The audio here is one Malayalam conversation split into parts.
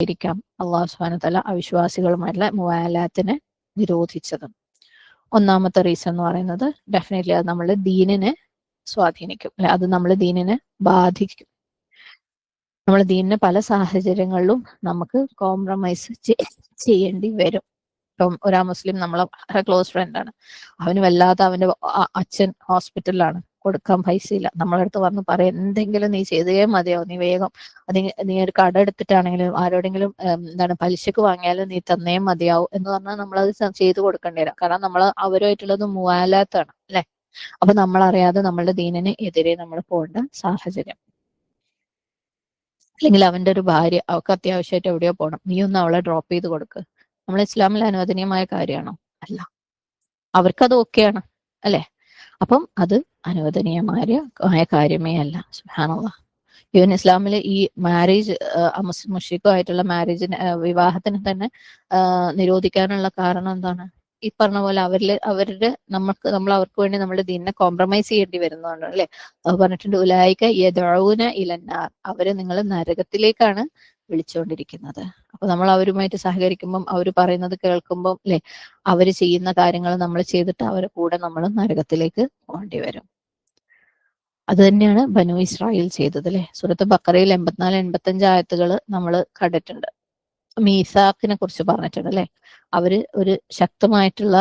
ഇരിക്കാം അള്ളാഹു സുബ്ഹാനഹു വ തആല അവിശ്വാസികളുമായിട്ടുള്ള മുവാലാത്തിനെ നിരോധിച്ചത്. ഒന്നാമത്തെ റീസൺ എന്ന് പറയുന്നത് ഡെഫിനറ്റ്ലി അത് നമ്മുടെ ദീനിനെ സ്വാധീനിക്കും, അല്ലെ, അത് നമ്മുടെ ദീനിനെ ബാധിക്കും. നമ്മുടെ ദീനിന് പല സാഹചര്യങ്ങളിലും നമുക്ക് കോംപ്രമൈസ് ചെയ്യേണ്ടി വരും. ഇപ്പം ഒരാ മുസ്ലിം നമ്മളെ ക്ലോസ് ഫ്രണ്ടാണ്, അവന് വല്ലാതെ അവന്റെ അച്ഛൻ ഹോസ്പിറ്റലിലാണ്, കൊടുക്കാൻ പൈസയില്ല, നമ്മളടുത്ത് വന്ന് പറയാം എന്തെങ്കിലും നീ ചെയ്തേ മതിയാവും, നീ വേഗം നീ ഒരു കട എടുത്തിട്ടാണെങ്കിലും ആരോടെങ്കിലും എന്താണ് പലിശക്ക് വാങ്ങിയാലും നീ തന്നേ മതിയാവും എന്ന് പറഞ്ഞാൽ നമ്മളത് ചെയ്തു കൊടുക്കേണ്ടി വരും. കാരണം നമ്മൾ അവരുമായിട്ടുള്ളത് മുവാലാത്താണ്, അല്ലെ. അപ്പൊ നമ്മളറിയാതെ നമ്മളുടെ ദീനിന് എതിരെ നമ്മൾ പോകേണ്ട സാഹചര്യം. അല്ലെങ്കിൽ അവന്റെ ഒരു ഭാര്യ, അവൾക്ക് അത്യാവശ്യമായിട്ട് എവിടെയോ പോകണം, നീ ഒന്ന് അവളെ ഡ്രോപ്പ് ചെയ്ത് കൊടുക്ക്. നമ്മൾ ഇസ്ലാമിൽ അനുവദനീയമായ കാര്യമാണോ? അല്ല. അവർക്കത് ഓക്കെയാണ്, അല്ലെ. അപ്പം അത് അനുവദനീയമായ കാര്യമേ അല്ല. സുബ്ഹാനല്ലാഹ്. ഈവൻ ഇസ്ലാമില് ഈ മാരേജ് മുശ്രിക്കുമായിട്ടുള്ള മാരേജിന് വിവാഹത്തിന് തന്നെ നിരോധിക്കാനുള്ള കാരണം എന്താണ്? ഈ പറഞ്ഞ പോലെ അവരുടെ നമ്മൾ അവർക്ക് വേണ്ടി നമ്മുടെ ദീനിനെ കോംപ്രമൈസ് ചെയ്യേണ്ടി വരുന്നതാണ്, അല്ലെ. അത് പറഞ്ഞിട്ടുണ്ട്, ഉലായിക യദഊന ഇലന്നാർ, അവരെ നിങ്ങൾ നരകത്തിലേക്കാണ് വിളിച്ചുകൊണ്ടിരിക്കുന്നത്. അപ്പൊ നമ്മൾ അവരുമായിട്ട് സഹകരിക്കുമ്പം, അവർ പറയുന്നത് കേൾക്കുമ്പം, അല്ലെ, അവര് ചെയ്യുന്ന കാര്യങ്ങൾ നമ്മൾ ചെയ്തിട്ട് അവരെ കൂടെ നമ്മൾ നരകത്തിലേക്ക് പോകേണ്ടി വരും. അത് തന്നെയാണ് ബനു ഇസ്രായേൽ ചെയ്തത്, അല്ലെ. സൂറത്ത് ബഖറയിൽ 84-85 ആയത്തുകൾ നമ്മൾ കണ്ടിട്ടുണ്ട്. മീസാഖിനെ കുറിച്ച് പറഞ്ഞിട്ടുണ്ട്, അല്ലെ. അവര് ഒരു ശക്തമായിട്ടുള്ള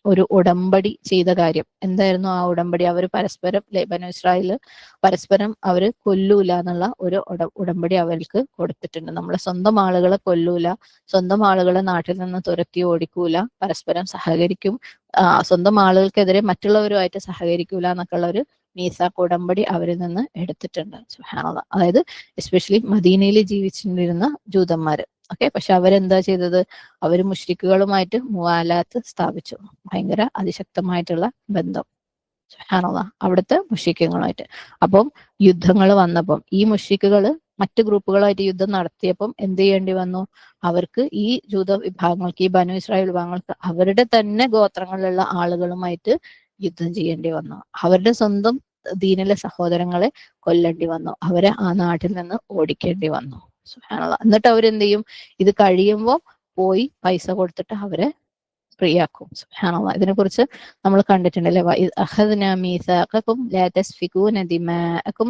ഒരു ഉടമ്പടി ചെയ്ത കാര്യം എന്തായിരുന്നു? ആ ഉടമ്പടി അവർ പരസ്പരം, അല്ലെ, ബനു ഇസ്രായേൽ പരസ്പരം അവര് കൊല്ലൂല എന്നുള്ള ഒരു ഉടമ്പടി അവർക്ക് കൊടുത്തിട്ടുണ്ട്. നമ്മളെ സ്വന്തം ആളുകളെ കൊല്ലൂല, സ്വന്തം ആളുകളെ നാട്ടിൽ നിന്ന് തുരത്തി ഓടിക്കൂല, പരസ്പരം സഹകരിക്കും, സ്വന്തം ആളുകൾക്കെതിരെ മറ്റുള്ളവരുമായിട്ട് സഹകരിക്കൂല എന്നൊക്കെയുള്ള ഒരു മീസാഖ് ഉടമ്പടി അവരിൽ നിന്ന് എടുത്തിട്ടുണ്ട്. സുബ്ഹാനല്ലാഹ്. അതായത് എസ്പെഷ്യലി മദീനയിൽ ജീവിച്ചിരുന്ന ജൂതന്മാര്, ഓക്കെ. പക്ഷെ അവരെന്താ ചെയ്തത്? അവര് മുശ്രിക്കുകളുമായിട്ട് മുവാലാത്ത് സ്ഥാപിച്ചു, ഭയങ്കര അതിശക്തമായിട്ടുള്ള ബന്ധം. സുബ്ഹാനല്ലാഹ്. അവിടുത്തെ മുശ്രിക്കുകളുമായിട്ട്. അപ്പം യുദ്ധങ്ങൾ വന്നപ്പം ഈ മുശ്രിക്കുകള് മറ്റു ഗ്രൂപ്പുകളായിട്ട് യുദ്ധം നടത്തിയപ്പം എന്ത് ചെയ്യേണ്ടി വന്നു? അവർക്ക് ഈ ജൂത വിഭാഗങ്ങൾക്ക്, ഈ ബനു ഇസ്രായേൽ വിഭാഗങ്ങൾക്ക് അവരുടെ തന്നെ ഗോത്രങ്ങളിലുള്ള ആളുകളുമായിട്ട് യുദ്ധം ചെയ്യേണ്ടി വന്നു. അവരുടെ സ്വന്തം ദീനിലെ സഹോദരങ്ങളെ കൊല്ലേണ്ടി വന്നു, അവരെ ആ നാട്ടിൽ നിന്ന് ഓടിക്കേണ്ടി വന്നു. സുബ്ഹാനല്ലാഹ്. എന്നിട്ട് അവരെന്ത് ചെയ്യും? ഇത് കഴിയുമ്പോൾ പോയി പൈസ കൊടുത്തിട്ട് അവരെ ഫ്രീ ആക്കും. സുബ്ഹാനല്ലാഹ്. ഇതിനെക്കുറിച്ച് നമ്മൾ കണ്ടിട്ടുണ്ടല്ലേ, അഖദ്നാ മീസാഖക്കും ലാ തസ്ഫികൂന ദിമാഅക്കും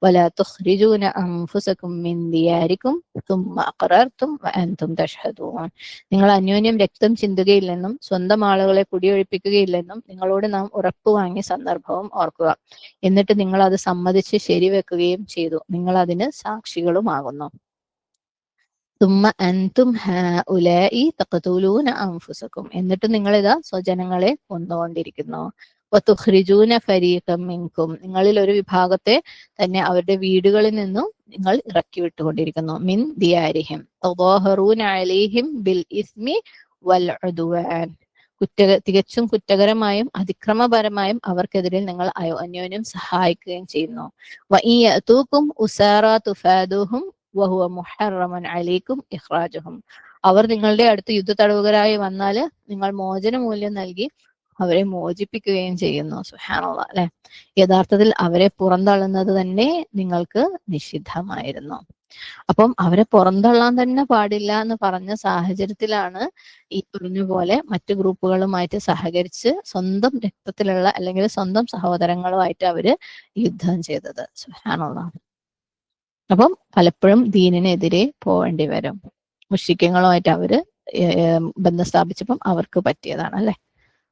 വലാ തുഖ്രിജൂന അൻഫുസകും മിൻ ദിയാരിക്കും തുമ്മ അഖറർതും വഅൻതും തഷ്ഹദൂൻ. നിങ്ങൾ അന്യോന്യം രക്തം ചിന്തുകയില്ലെന്നും സ്വന്തം ആളുകളെ കുടിയൊഴിപ്പിക്കുകയില്ലെന്നും നിങ്ങളോട് നാം ഉറപ്പ് വാങ്ങിയ സന്ദർഭവും ഓർക്കുക. എന്നിട്ട് നിങ്ങൾ അത് സമ്മതിച്ച് ശരിവെക്കുകയും ചെയ്തു, നിങ്ങൾ അതിന് സാക്ഷികളുമാകുന്നു. തുമ്മ അൻതും ഹഉലാഇ തഖ്തുലൂന അൻഫുസകും, എന്നിട്ട് നിങ്ങൾ ഇതാ സ്വജനങ്ങളെ കൊന്നുകൊണ്ടിരിക്കുന്നു. വതുഖ്രിജൂന ഫരീഖം മിൻകും, നിങ്ങളിൽ ഒരു വിഭാഗത്തെ തന്നെ അവരുടെ വീടുകളിൽ നിന്നും നിങ്ങൾ ഇറക്കി വിട്ടുകൊണ്ടിരിക്കുന്നു. മിൻ ദിയാരിഹിം തദാഹറൂന അലൈഹിം ബിൽ ഇസ്മി വൽ ഉദ്വാൻ, തികച്ചും കുറ്റകരമായും അതിക്രമപരമായും അവർക്കെതിരെ നിങ്ങൾ അന്യോന്യം സഹായിക്കുകയും ചെയ്യുന്നു. വഇൻ യഅതൂകും ഉസാറാ തുഫാദൂഹും വഹുവ മുഹറമൻ അലൈക്കും ഇഖ്റാജുഹും, അവർ നിങ്ങളുടെ അടുത്ത് യുദ്ധ തടവുകാരായി വന്നാൽ നിങ്ങൾ മോചന മൂല്യം നൽകി അവരെ മോചിപ്പിക്കുകയും ചെയ്യുന്നു. സുബ്ഹാനല്ലാഹ്, അല്ലെ. യഥാർത്ഥത്തിൽ അവരെ പുറന്തള്ളുന്നത് തന്നെ നിങ്ങൾക്ക് നിഷിദ്ധമായിരുന്നു. അപ്പം അവരെ പുറന്തള്ളാൻ തന്നെ പാടില്ല എന്ന് പറഞ്ഞ സാഹചര്യത്തിലാണ് ഈ പറഞ്ഞ പോലെ മറ്റു ഗ്രൂപ്പുകളുമായിട്ട് സഹകരിച്ച് സ്വന്തം രക്തത്തിലുള്ള അല്ലെങ്കിൽ സ്വന്തം സഹോദരങ്ങളുമായിട്ട് അവര് യുദ്ധം ചെയ്തത്. സുബ്ഹാനല്ലാഹ്. അപ്പം പലപ്പോഴും ദീനിനെതിരെ പോവേണ്ടി വരും. മുശ്രിക്കുകളുമായിട്ട് അവര് ബന്ധം സ്ഥാപിച്ചപ്പം അവർക്ക് പറ്റിയതാണ്, അല്ലെ.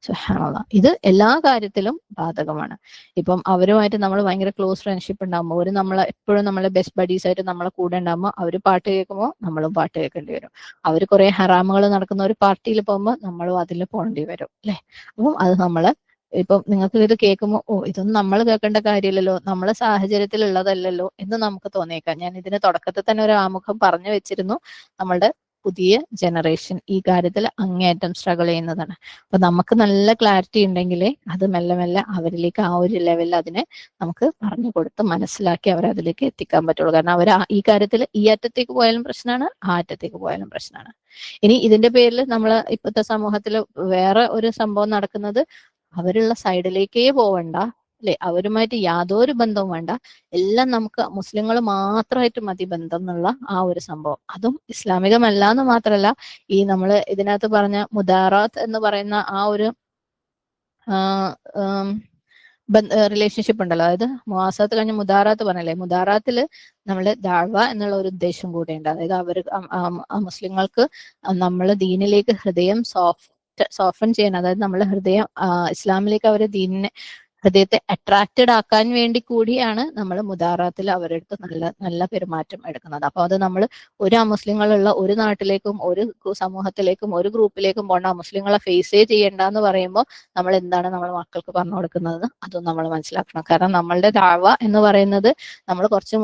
സുബ്ഹാനല്ലാഹ്. ഇത് എല്ലാ കാര്യത്തിലും ബാധകമാണ്. ഇപ്പം അവരുമായിട്ട് നമ്മൾ ഭയങ്കര ക്ലോസ് ഫ്രണ്ട്ഷിപ്പ് ഉണ്ടാകുമ്പോൾ, ഒരു നമ്മളെ എപ്പോഴും നമ്മളെ ബെസ്റ്റ് ബഡീസ് ആയിട്ട് നമ്മളെ കൂടെ ഉണ്ടാകുമ്പോൾ അവര് പാട്ട് കേൾക്കുമ്പോൾ നമ്മളും പാട്ട് കേൾക്കേണ്ടി വരും. അവർ കുറെ ഹറാമുകൾ നടക്കുന്ന ഒരു പാർട്ടിയിൽ പോകുമ്പോൾ നമ്മളും അതിൽ പോകേണ്ടി വരും, അല്ലെ. അപ്പം അത് നമ്മള് ഇപ്പം നിങ്ങൾക്ക് ഇത് കേൾക്കുമ്പോൾ, ഓ, ഇതൊന്നും നമ്മൾ കേൾക്കേണ്ട കാര്യമില്ലല്ലോ, നമ്മളെ സാഹചര്യത്തിൽ ഉള്ളതല്ലല്ലോ എന്ന് നമുക്ക് തോന്നിയേക്കാം. ഞാൻ ഇതിന് തുടക്കത്തിൽ തന്നെ ഒരു ആമുഖം പറഞ്ഞു വെച്ചിരുന്നു, നമ്മളുടെ പുതിയ ജനറേഷൻ ഈ കാര്യത്തിൽ അങ്ങേയറ്റം സ്ട്രഗിൾ ചെയ്യുന്നതാണ്. അപ്പൊ നമുക്ക് നല്ല ക്ലാരിറ്റി ഉണ്ടെങ്കിലേ അത് മെല്ലെ മെല്ലെ അവരിലേക്ക് ആ ഒരു ലെവലിൽ അതിനെ നമുക്ക് പറഞ്ഞു കൊടുത്ത് മനസ്സിലാക്കി അവരെ അതിലേക്ക് എത്തിക്കാൻ പറ്റുള്ളൂ. കാരണം അവർ ഈ കാര്യത്തിൽ ഈ അറ്റത്തേക്ക് പോയാലും പ്രശ്നമാണ്, ആ അറ്റത്തേക്ക് പോയാലും പ്രശ്നമാണ്. ഇനി ഇതിന്റെ പേരിൽ നമ്മൾ ഇപ്പോഴത്തെ സമൂഹത്തിൽ വേറെ ഒരു സംഭവം നടക്കുന്നത്, അവരുള്ള സൈഡിലേക്കേ പോവണ്ട, അല്ലെ? അവരുമായിട്ട് യാതൊരു ബന്ധവും വേണ്ട, എല്ലാം നമുക്ക് മുസ്ലിങ്ങൾ മാത്രമായിട്ട് മതി ബന്ധം എന്നുള്ള ആ ഒരു സംഭവം. അതും ഇസ്ലാമികമല്ല എന്ന് മാത്രമല്ല, ഈ നമ്മൾ ഇതിനകത്ത് പറഞ്ഞ മുദാറാത്ത് എന്ന് പറയുന്ന ആ ഒരു റിലേഷൻഷിപ്പ് ഉണ്ടല്ലോ, അതായത് മുവാസാത്ത് കഴിഞ്ഞ മുദാറാത്ത് പറഞ്ഞല്ലേ, മുദാറാത്തിൽ നമ്മള് ദഅവ എന്നുള്ള ഒരു ഉദ്ദേശം കൂടെ ഉണ്ട്. അതായത് അവർ മുസ്ലിങ്ങൾക്ക് നമ്മൾ ദീനിലേക്ക് ഹൃദയം സോഫൻ ചെയ്യണം, അതായത് നമ്മളെ ഹൃദയം ഇസ്ലാമിലേക്ക് അവരെ ദീനിനെ ഹൃദയത്തെ അട്രാക്റ്റഡ് ആക്കാൻ വേണ്ടി കൂടിയാണ് നമ്മൾ മുദാറാത്തിൽ അവരുടെ അടുത്ത് നല്ല നല്ല പെരുമാറ്റം എടുക്കുന്നത്. അപ്പൊ അത് നമ്മൾ ഒരു അമുസ്ലിങ്ങളുള്ള ഒരു നാട്ടിലേക്കും ഒരു സമൂഹത്തിലേക്കും ഒരു ഗ്രൂപ്പിലേക്കും പോകണ്ട, അമുസ്ലിങ്ങളെ ഫേസേ ചെയ്യണ്ട എന്ന് പറയുമ്പോൾ നമ്മൾ എന്താണ് നമ്മൾ മക്കൾക്ക് പറഞ്ഞു കൊടുക്കുന്നത് അതും നമ്മൾ മനസ്സിലാക്കണം. കാരണം നമ്മളുടെ ദഅവ എന്ന് പറയുന്നത് നമ്മൾ കുറച്ച്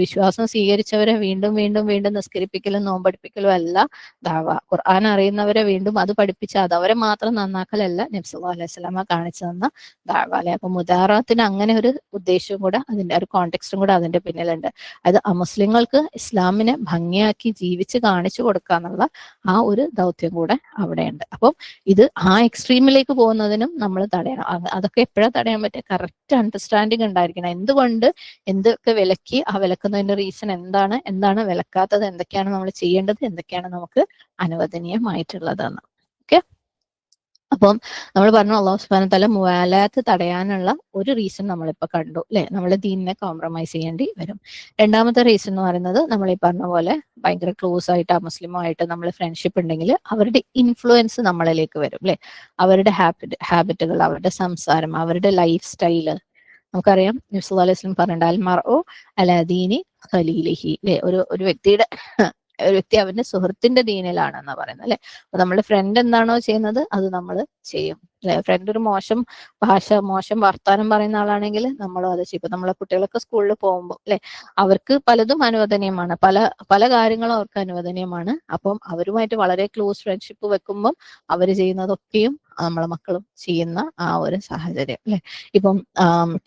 വിശ്വാസം സ്വീകരിച്ചവരെ വീണ്ടും വീണ്ടും വീണ്ടും നിസ്കരിപ്പിക്കലും നോമ്പടിപ്പിക്കലും അല്ല ദഅവ. ഖുർആൻ അറിയുന്നവരെ വീണ്ടും അത് പഠിപ്പിച്ച് അത് അവരെ മാത്രം നന്നാക്കലല്ല നബി സല്ലല്ലാഹു അലൈഹി വസല്ലമ കാണിച്ചു തന്ന ദഅവ അല്ലെ. അപ്പൊ മുദാറാത്തിന് അങ്ങനെ ഒരു ഉദ്ദേശവും കൂടെ, അതിന്റെ ഒരു കോണ്ടെക്സ്റ്റും കൂടെ അതിന്റെ പിന്നിലുണ്ട്. അത് അമുസ്ലിങ്ങൾക്ക് ഇസ്ലാമിനെ ഭംഗിയാക്കി ജീവിച്ച് കാണിച്ചു കൊടുക്കുക എന്നുള്ള ആ ഒരു ദൗത്യം കൂടെ അവിടെയുണ്ട്. അപ്പം ഇത് ആ എക്സ്ട്രീമിലേക്ക് പോകുന്നതിനും നമ്മൾ തടയണം. അതൊക്കെ എപ്പോഴാണ് തടയാൻ പറ്റുക? കറക്റ്റ് അണ്ടർസ്റ്റാൻഡിങ് ഉണ്ടായിരിക്കണം. എന്തുകൊണ്ട് എന്തൊക്കെ വിലക്കി, ആ വിലക്കുന്നതിന്റെ റീസൺ എന്താണ്, എന്താണ് വിലക്കാത്തത്, എന്തൊക്കെയാണ് നമ്മൾ ചെയ്യേണ്ടത്, എന്തൊക്കെയാണ് നമുക്ക് അനുവദനീയമായിട്ടുള്ളതെന്ന്. ഓക്കെ, അപ്പം നമ്മൾ പറഞ്ഞു അല്ലാഹു സുബ്ഹാനഹു വ തആല മുവാലാത്ത് തടയാനുള്ള ഒരു റീസൺ നമ്മളിപ്പോൾ കണ്ടു അല്ലെ, നമ്മളെ ദീനിനെ കോംപ്രമൈസ് ചെയ്യേണ്ടി വരും. രണ്ടാമത്തെ റീസൺ എന്ന് പറയുന്നത് നമ്മൾ ഈ പറഞ്ഞ പോലെ ഭയങ്കര ക്ലോസ് ആയിട്ട് മുസ്ലിമായിട്ട് നമ്മൾ ഫ്രണ്ട്ഷിപ്പ് ഉണ്ടെങ്കിൽ അവരുടെ ഇൻഫ്ലുവൻസ് നമ്മളിലേക്ക് വരും അല്ലെ. അവരുടെ ഹാബിറ്റുകൾ, അവരുടെ സംസാരം, അവരുടെ ലൈഫ് സ്റ്റൈല്. നമുക്കറിയാം നബി സല്ലല്ലാഹു അലൈഹി വസല്ലം പറഞ്ഞിട്ടുണ്ട് അൽ മർഉ അലാ ദീനി ഖലീലിഹി അല്ലെ. ഒരു വ്യക്തി അവന്റെ സുഹൃത്തിന്റെ ദീനിലാണെന്ന് പറയുന്നത് അല്ലെ. അപ്പൊ നമ്മുടെ ഫ്രണ്ട് എന്താണോ ചെയ്യുന്നത് അത് നമ്മൾ ചെയ്യും അല്ലെ. ഫ്രണ്ട് ഒരു മോശം വർത്താനം പറയുന്ന ആളാണെങ്കിൽ നമ്മളും അത് ചെയ്യും. ഇപ്പൊ നമ്മളെ കുട്ടികളൊക്കെ സ്കൂളിൽ പോകുമ്പോൾ അല്ലെ, അവർക്ക് പലതും അനുവദനീയമാണ്, പല കാര്യങ്ങളും അവർക്ക് അനുവദനീയമാണ്. അപ്പം അവരുമായിട്ട് വളരെ ക്ലോസ് ഫ്രണ്ട്ഷിപ്പ് വെക്കുമ്പം അവർ ചെയ്യുന്നതൊക്കെയും നമ്മളെ മക്കളും ചെയ്യുന്ന ആ ഒരു സാഹചര്യം അല്ലെ. ഇപ്പം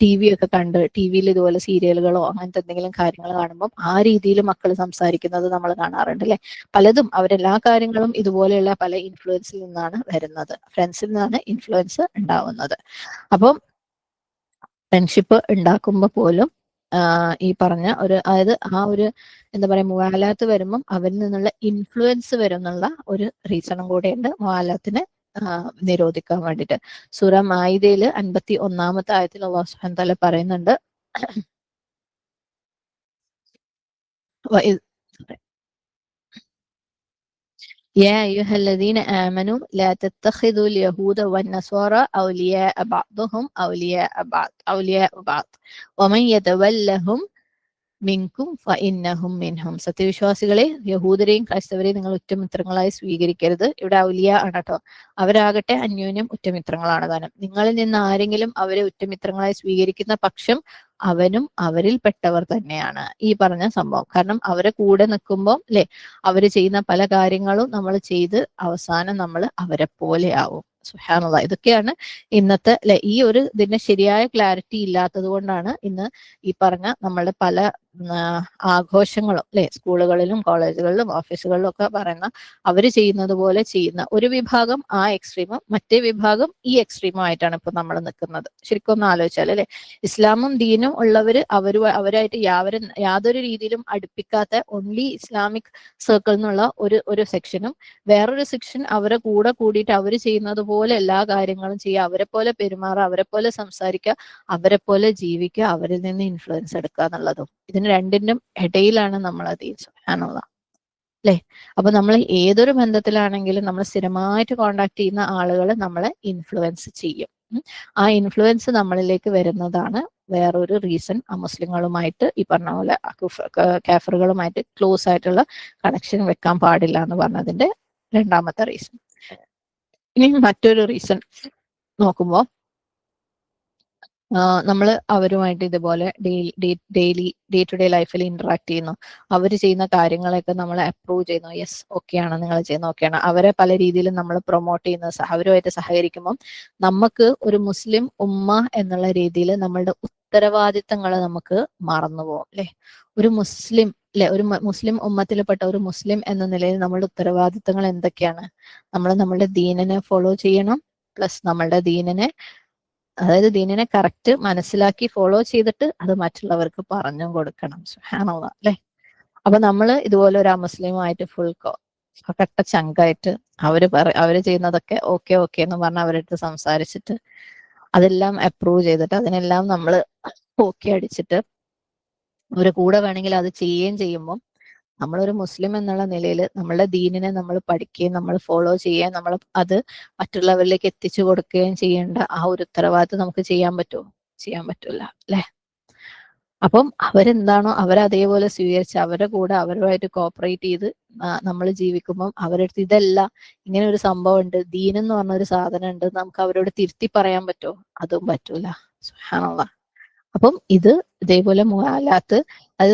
TV ഒക്കെ കണ്ട് TV-യിൽ ഇതുപോലെ സീരിയലുകളോ അങ്ങനത്തെ എന്തെങ്കിലും കാര്യങ്ങൾ കാണുമ്പോൾ ആ രീതിയിൽ മക്കൾ സംസാരിക്കുന്നത് നമ്മൾ കാണാറുണ്ട് അല്ലെ. പലതും അവരെല്ലാ കാര്യങ്ങളും ഇതുപോലെയുള്ള പല ഇൻഫ്ലുവൻസിൽ നിന്നാണ് വരുന്നത്, ഫ്രണ്ട്സിൽ നിന്നാണ് ഇൻഫ്ലുവൻസ് ഉണ്ടാവുന്നത്. അപ്പം ഫ്രണ്ട്ഷിപ്പ് ഉണ്ടാക്കുമ്പോൾ പോലും ഈ പറഞ്ഞ ഒരു, അതായത് ആ ഒരു എന്താ പറയാ, മുവാലാത്ത് വരുമ്പം അവരിൽ നിന്നുള്ള ഇൻഫ്ലുവൻസ് വരും എന്നുള്ള ഒരു റീസണും കൂടെയുണ്ട് മുവാലാത്തിനെ നിരോധിക്കാൻ വേണ്ടിയിട്ട്. സൂറ മാഇദയിൽ 51-ാമത്തെ ആയത്തിൽ അല്ലാഹു സുബ്ഹാനഹു വ തആല പറയുന്നുണ്ട്, يا أيها الذين آمنوا لا تتخذوا اليهود والنصارى أولياء بعضهم أولياء بعض ومن يتولهم മിൻകും ഫഇന്നഹും മിൻഹും. സത്യവിശ്വാസികളെ യഹൂദരെയും ക്രൈസ്തവരെയും നിങ്ങൾ ഉറ്റമിത്രങ്ങളായി സ്വീകരിക്കരുത്. ഇവിടെ ഔലിയ ആണ് കേട്ടോ. അവരാകട്ടെ അന്യോന്യം ഉറ്റമിത്രങ്ങളാണ് താനും. നിങ്ങളിൽ നിന്ന് ആരെങ്കിലും അവരെ ഉറ്റമിത്രങ്ങളായി സ്വീകരിക്കുന്ന പക്ഷം അവനും അവരിൽ പെട്ടവർ തന്നെയാണ്. ഈ പറഞ്ഞ സംഭവം. കാരണം അവരെ കൂടെ നിൽക്കുമ്പോൾ അല്ലെ, അവര് ചെയ്യുന്ന പല കാര്യങ്ങളും നമ്മൾ ചെയ്ത് അവസാനം നമ്മൾ അവരെ പോലെ ആവും. സുബ്ഹാനല്ലാഹ്. ഇതൊക്കെയാണ് ഇന്നത്തെ അല്ലെ, ഈ ഒരു ഇതിന്റെ ശരിയായ ക്ലാരിറ്റി ഇല്ലാത്തത് കൊണ്ടാണ് ഇന്ന് ഈ പറഞ്ഞ നമ്മളുടെ പല ആഘോഷങ്ങളും അല്ലെ, സ്കൂളുകളിലും കോളേജുകളിലും ഓഫീസുകളിലും ഒക്കെ പറയുന്ന അവര് ചെയ്യുന്നത് പോലെ ചെയ്യുന്ന ഒരു വിഭാഗം ആ എക്സ്ട്രീമും മറ്റേ വിഭാഗം ഈ എക്സ്ട്രീമും ആയിട്ടാണ് ഇപ്പൊ നമ്മൾ നിൽക്കുന്നത്. ശരിക്കും ഒന്ന് ആലോചിച്ചാൽ അല്ലെ, ഇസ്ലാമും ദീനും ഉള്ളവര് അവരായിട്ട് യാതൊരു രീതിയിലും അടുപ്പിക്കാത്ത ഓൺലി ഇസ്ലാമിക് സർക്കിൾ എന്നുള്ള ഒരു സെക്ഷനും, വേറൊരു സെക്ഷൻ അവരെ കൂടെ കൂടിയിട്ട് അവര് ചെയ്യുന്നത് പോലെ എല്ലാ കാര്യങ്ങളും ചെയ്യുക, അവരെ പോലെ പെരുമാറുക, അവരെ പോലെ സംസാരിക്കുക, അവരെ പോലെ ജീവിക്കുക, അവരിൽ നിന്ന് ഇൻഫ്ലുവൻസ് എടുക്കുക എന്നുള്ളതും. ഇതിന് രണ്ടിനും ഇടയിലാണ് നമ്മൾ അത് സുബ്ഹാനല്ലാഹ് അല്ലെ. അപ്പൊ നമ്മൾ ഏതൊരു ബന്ധത്തിലാണെങ്കിലും നമ്മൾ സ്ഥിരമായിട്ട് കോണ്ടാക്ട് ചെയ്യുന്ന ആളുകൾ നമ്മളെ ഇൻഫ്ലുവൻസ് ചെയ്യും. ആ ഇൻഫ്ലുവൻസ് നമ്മളിലേക്ക് വരുന്നതാണ് വേറൊരു റീസൺ മുസ്ലിങ്ങളുമായിട്ട് ഈ പറഞ്ഞ പോലെ കാഫറുകളുമായിട്ട് ക്ലോസ് ആയിട്ടുള്ള കണക്ഷൻ വെക്കാൻ പാടില്ല എന്ന് പറഞ്ഞതിന്റെ രണ്ടാമത്തെ റീസൺ. ഇനി മറ്റൊരു റീസൺ നോക്കുമ്പോൾ നമ്മൾ അവരുമായിട്ട് ഇതുപോലെ ഡെയിലി ഡേ ടു ഡേ ലൈഫിൽ ഇന്ററാക്ട് ചെയ്യുന്നു, അവർ ചെയ്യുന്ന കാര്യങ്ങളൊക്കെ നമ്മൾ അപ്രൂവ് ചെയ്യുന്നു, യെസ് ഓക്കെയാണ്, നിങ്ങൾ ചെയ്യുന്ന ഓക്കെയാണ്, അവരെ പല രീതിയിലും നമ്മൾ പ്രൊമോട്ട് ചെയ്യുന്ന, അവരുമായിട്ട് സഹകരിക്കുമ്പം നമുക്ക് ഒരു മുസ്ലിം ഉമ്മ എന്നുള്ള രീതിയിൽ നമ്മളുടെ ഉത്തരവാദിത്തങ്ങൾ നമുക്ക് മറന്നുപോകും അല്ലെ. ഒരു മുസ്ലിം അല്ലെ, ഒരു മുസ്ലിം ഉമ്മത്തിൽപ്പെട്ട ഒരു മുസ്ലിം എന്ന നിലയിൽ നമ്മളുടെ ഉത്തരവാദിത്തങ്ങൾ എന്തൊക്കെയാണ്? നമ്മൾ നമ്മളുടെ ദീനിനെ ഫോളോ ചെയ്യണം, പ്ലസ് നമ്മളുടെ ദീനിനെ അതായത് ദീനിനെ കറക്റ്റ് മനസ്സിലാക്കി ഫോളോ ചെയ്തിട്ട് അത് മറ്റുള്ളവർക്ക് പറഞ്ഞും കൊടുക്കണം. സുബ്ഹാനല്ലാഹ് അല്ലെ. അപ്പൊ നമ്മള് ഇതുപോലെ ഒരു അമുസ്ലിമായിട്ട് ഫുൾ കട്ട ചങ്കായിട്ട് അവര് ചെയ്യുന്നതൊക്കെ ഓക്കെ ഓക്കെ എന്ന് പറഞ്ഞ് അവരെടുത്ത് സംസാരിച്ചിട്ട് അതെല്ലാം അപ്രൂവ് ചെയ്തിട്ട് അതിനെല്ലാം നമ്മൾ ഓക്കെ അടിച്ചിട്ട് അവരെ കൂടെ വേണമെങ്കിൽ അത് ചെയ്യുകയും ചെയ്യുമ്പോൾ നമ്മളൊരു മുസ്ലിം എന്നുള്ള നിലയിൽ നമ്മളുടെ ദീനിനെ നമ്മൾ പഠിക്കുകയും നമ്മൾ ഫോളോ ചെയ്യുകയും നമ്മൾ അത് മറ്റുള്ളവരിലേക്ക് എത്തിച്ചു കൊടുക്കുകയും ചെയ്യേണ്ട ആ ഒരു ഉത്തരവാദിത്വം നമുക്ക് ചെയ്യാൻ പറ്റുമോ? ചെയ്യാൻ പറ്റൂല അല്ലെ. അപ്പം അവരെന്താണോ അവരതേപോലെ സ്വീകരിച്ച് അവരുടെ കൂടെ അവരുമായിട്ട് കോപ്പറേറ്റ് ചെയ്ത് നമ്മൾ ജീവിക്കുമ്പം അവരടുത്ത് ഇതല്ല, ഇങ്ങനെ ഒരു സംഭവം ഉണ്ട്, ദീനെന്ന് പറഞ്ഞൊരു സാധനം ഉണ്ട്, നമുക്ക് അവരോട് തിരുത്തി പറയാൻ പറ്റുമോ? അതും പറ്റൂല. സുബ്ഹാനല്ലാഹ്. അപ്പം ഇത് ഇതേപോലെ മുആലാത്ത്, അത്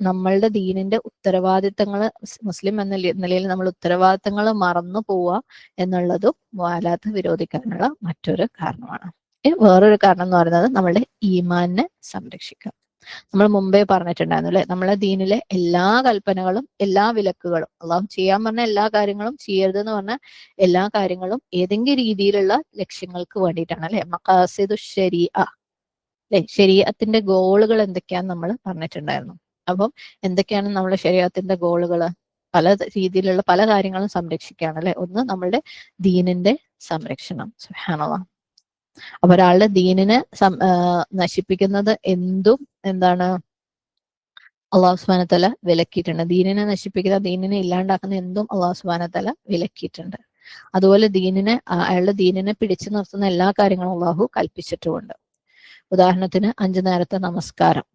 നമ്മളുടെ ദീനിന്റെ ഉത്തരവാദിത്തങ്ങള് മുസ്ലിം എന്ന നിലയിൽ നമ്മൾ ഉത്തരവാദിത്തങ്ങൾ മറന്നു പോവുക എന്നുള്ളതും മുആലാത്ത് വിരോധിക്കാനുള്ള മറ്റൊരു കാരണമാണ്. വേറൊരു കാരണം എന്ന് പറയുന്നത് നമ്മളുടെ ഈമാനിനെ സംരക്ഷിക്കുക. നമ്മൾ മുമ്പേ പറഞ്ഞിട്ടുണ്ടായിരുന്നു അല്ലെ, നമ്മളെ ദീനിലെ എല്ലാ കൽപ്പനകളും എല്ലാ വിലക്കുകളും അള്ളാഹു ചെയ്യാൻ പറഞ്ഞ എല്ലാ കാര്യങ്ങളും, ചെയ്യരുതെന്ന് പറഞ്ഞ എല്ലാ കാര്യങ്ങളും ഏതെങ്കിലും രീതിയിലുള്ള ലക്ഷ്യങ്ങൾക്ക് വേണ്ടിയിട്ടാണ് അല്ലെ. മഖാസിദു ശരീഅ അല്ലെ, ശരീഅത്തിന്റെ ഗോളുകൾ എന്തൊക്കെയാന്ന് നമ്മൾ പറഞ്ഞിട്ടുണ്ടായിരുന്നു. അപ്പം എന്തൊക്കെയാണ് നമ്മുടെ ശരീഅത്തിന്റെ ഗോളുകൾ? പല രീതിയിലുള്ള പല കാര്യങ്ങളും സംരക്ഷിക്കുകയാണ് അല്ലെ. ഒന്ന് നമ്മളുടെ ദീനിന്റെ സംരക്ഷണം. സുബ്ഹാനല്ലാഹ്. അപ്പൊ ഒരാളുടെ ദീനിനെ നശിപ്പിക്കുന്നത് എന്തും എന്താണ് അള്ളാഹു സുബ്ഹാനഹു വ തആല വിലക്കിയിട്ടുണ്ട്. ദീനിനെ നശിപ്പിക്കുന്ന, ദീനിനെ ഇല്ലാണ്ടാക്കുന്ന എന്തും അള്ളാഹു സുബ്ഹാനഹു വ തആല വിലക്കിയിട്ടുണ്ട്. അതുപോലെ അയാളുടെ ദീനിനെ പിടിച്ചു നിർത്തുന്ന എല്ലാ കാര്യങ്ങളും അള്ളാഹു കൽപ്പിച്ചിട്ടുമുണ്ട്. ഉദാഹരണത്തിന് 5 നേരത്തെ നമസ്കാരം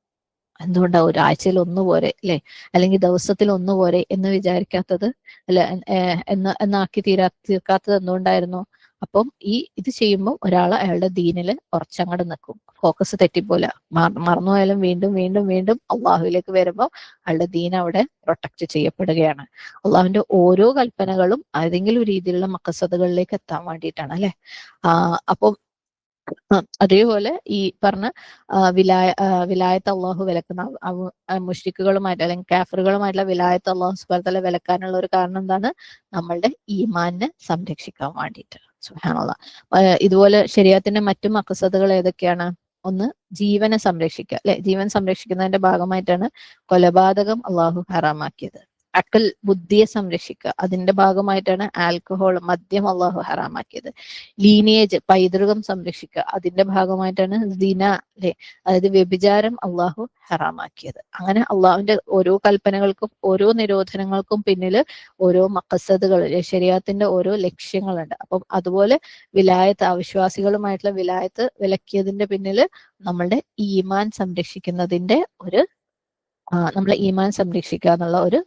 എന്തുകൊണ്ടാ ഒരാഴ്ചയിൽ ഒന്നുപോരെ അല്ലെ, അല്ലെങ്കിൽ ദിവസത്തിൽ ഒന്നുപോരെ എന്ന് വിചാരിക്കാത്തത് അല്ലെ, എന്നാക്കി തീർക്കാത്തത് എന്തുകൊണ്ടായിരുന്നു? അപ്പം ഇത് ചെയ്യുമ്പോൾ ഒരാൾ അയാളുടെ ദീനില് കുറച്ചങ്ങോട്ട് നിൽക്കും, ഫോക്കസ് തെറ്റിപ്പോലെ മറന്നുപോയാലും വീണ്ടും വീണ്ടും വീണ്ടും അള്ളാഹുവിലേക്ക് വരുമ്പോൾ അയാളുടെ ദീൻ അവിടെ പ്രൊട്ടക്ട് ചെയ്യപ്പെടുകയാണ്. അള്ളാഹുവിന്റെ ഓരോ കൽപ്പനകളും ഏതെങ്കിലും രീതിയിലുള്ള മഖസദുകളിലേക്ക് എത്താൻ വേണ്ടിയിട്ടാണ് അല്ലെ. അപ്പം അതേപോലെ ഈ പറഞ്ഞ വിലായത്ത് അള്ളാഹു വിലക്കുന്ന മുശ്രിക്കുകളുമായിട്ട് അല്ലെങ്കിൽ കാഫറുകളുമായിട്ടുള്ള വിലായത്ത് അള്ളാഹു സുബ്ഹാനഹു വ തആല വിലക്കാനുള്ള ഒരു കാരണം എന്താണ്? നമ്മളുടെ ഈമാനിനെ സംരക്ഷിക്കാൻ വേണ്ടിയിട്ട്. സുബ്ഹാനല്ലാഹ്. ഇതുപോലെ ശരീഅത്തിന്റെ മറ്റു മഖസദുകൾ ഏതൊക്കെയാണ്? ഒന്ന് ജീവനെ സംരക്ഷിക്കുക അല്ലെ. ജീവൻ സംരക്ഷിക്കുന്നതിന്റെ ഭാഗമായിട്ടാണ് കൊലപാതകം അള്ളാഹു ഹറാമാക്കിയത്. അക്കൽ ബുദ്ധിയെ സംരക്ഷിക്കുക, അതിന്റെ ഭാഗമായിട്ടാണ് ആൽക്കഹോൾ മദ്യം അള്ളാഹു ഹറാമാക്കിയത്. ലീനിയേജ് പൈതൃകം സംരക്ഷിക്കുക, അതിന്റെ ഭാഗമായിട്ടാണ് സിന അല്ലെ, അതായത് വ്യഭിചാരം അള്ളാഹു ഹറാമാക്കിയത്. അങ്ങനെ അള്ളാഹുവിന്റെ ഓരോ കൽപ്പനകൾക്കും ഓരോ നിരോധനങ്ങൾക്കും പിന്നില് ഓരോ മഖസദുകൾ, ശരീഅത്തിന്റെ ഓരോ ലക്ഷ്യങ്ങളുണ്ട്. അപ്പം അതുപോലെ വിലായത്ത്, അവിശ്വാസികളുമായിട്ടുള്ള വിലായത്ത് വിലക്കിയതിന്റെ പിന്നില് നമ്മളുടെ ഈമാൻ സംരക്ഷിക്കുന്നതിന്റെ നമ്മളെ ഈമാൻ സംരക്ഷിക്കുക എന്നുള്ള ഒരു